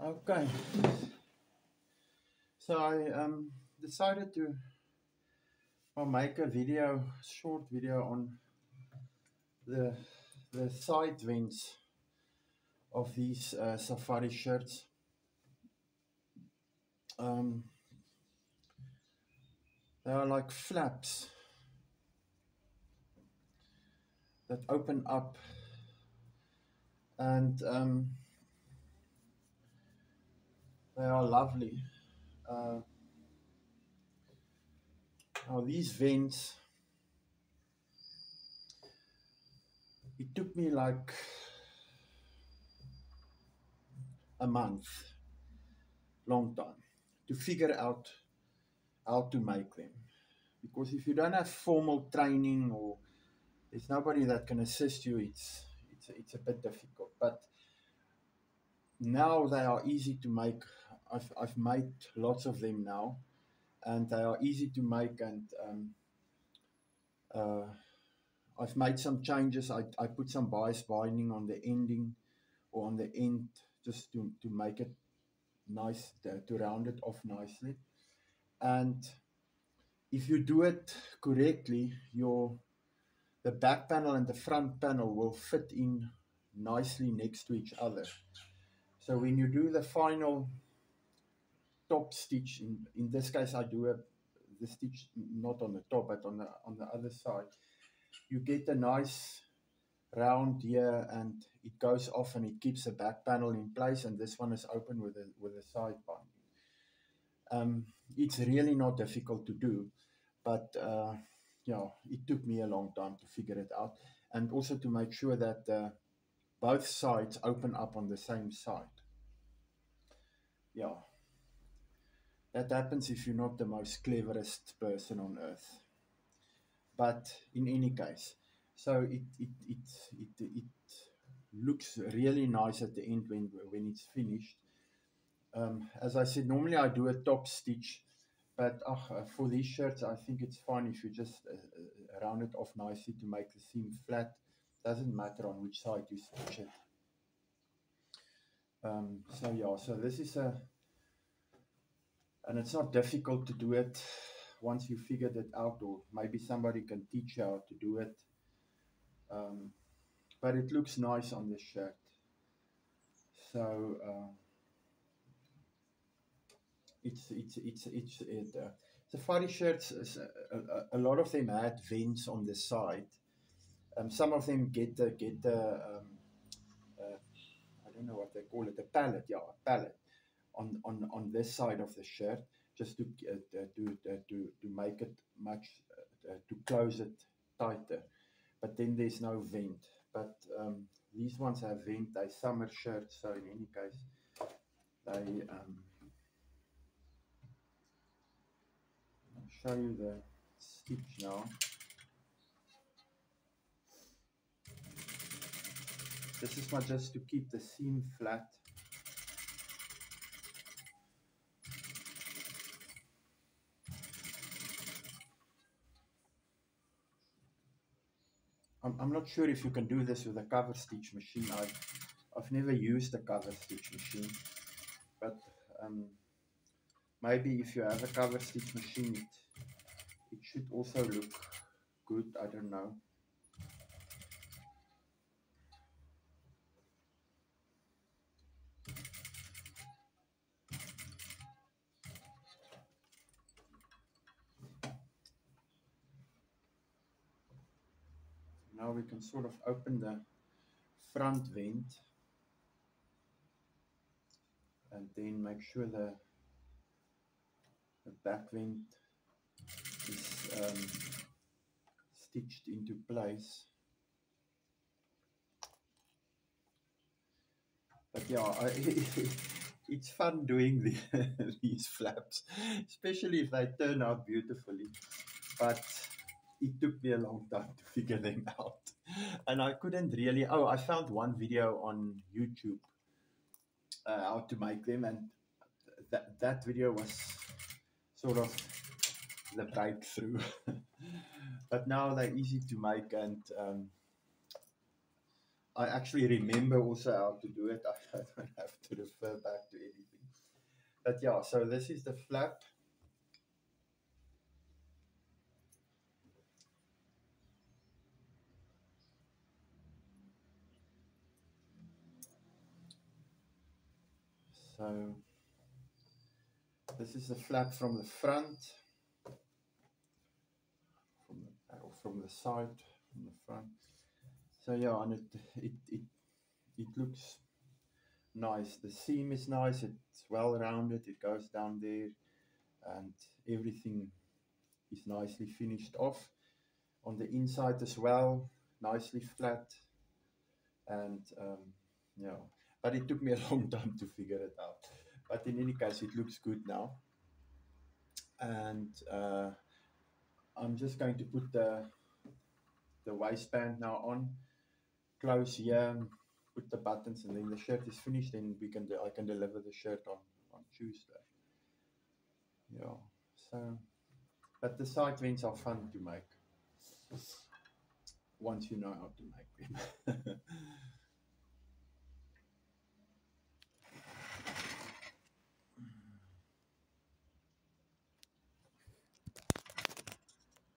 Okay, so I decided to make a video, short video on the side vents of these safari shirts. Um, they are like flaps that open up, and they are lovely. Uh, Now these vents, it took me like a month, long time, to figure out how to make them. Because if you don't have formal training or there's nobody that can assist you, it's a bit difficult. But now they are easy to make. I've made lots of them now, and they are easy to make. And uh, I've made some changes. I put some bias binding on the ending or on the end just to make it nice, to round it off nicely. And if you do it correctly, the back panel and the front panel will fit in nicely next to each other. So when you do the final top stitch, in this case I do the stitch not on the top but on the other side, you get a nice round here, and it goes off and it keeps the back panel in place, and this one is open with a side binding. It's really not difficult to do, but it took me a long time to figure it out, and also to make sure that both sides open up on the same side. Yeah, that happens if you're not the most cleverest person on earth. But in any case, so it looks really nice at the end when it's finished. As I said, normally I do a top stitch, but for these shirts, I think it's fine if you just round it off nicely to make the seam flat. Doesn't matter on which side you stitch it. So this is and it's not difficult to do it once you figured it out, or maybe somebody can teach you how to do it. But it looks nice on this shirt. So safari shirts. A lot of them had vents on the side. Some of them get the I don't know what they call it, a pallet, yeah, a pallet on this side of the shirt, just to make it much to close it tighter. But then there's no vent. But these ones have vent. They're summer shirts, so in any case, they I'll show you the stitch now. This is not just to keep the seam flat. I'm not sure if you can do this with a cover stitch machine. I've never used a cover stitch machine, but maybe if you have a cover stitch machine, it should also look good. I don't know. Now we can sort of open the front vent and then make sure the back vent is stitched into place. But yeah, it's fun doing these flaps, especially if they turn out beautifully. But it took me a long time to figure them out, and I couldn't really. Oh, I found one video on YouTube how to make them, and that video was sort of the breakthrough. But now they're easy to make, and I actually remember also how to do it. I don't have to refer back to anything. But yeah, so this is the flap. So this is the flap from the front, from the side, from the front. So yeah, and it looks nice. The seam is nice. It's well rounded. It goes down there, and everything is nicely finished off. On the inside as well, nicely flat, and yeah. But it took me a long time to figure it out. But in any case, it looks good now, and I'm just going to put the waistband now on, close here, put the buttons, and then the shirt is finished. Then I can deliver the shirt on Tuesday. Yeah. So, but the side vents are fun to make once you know how to make them.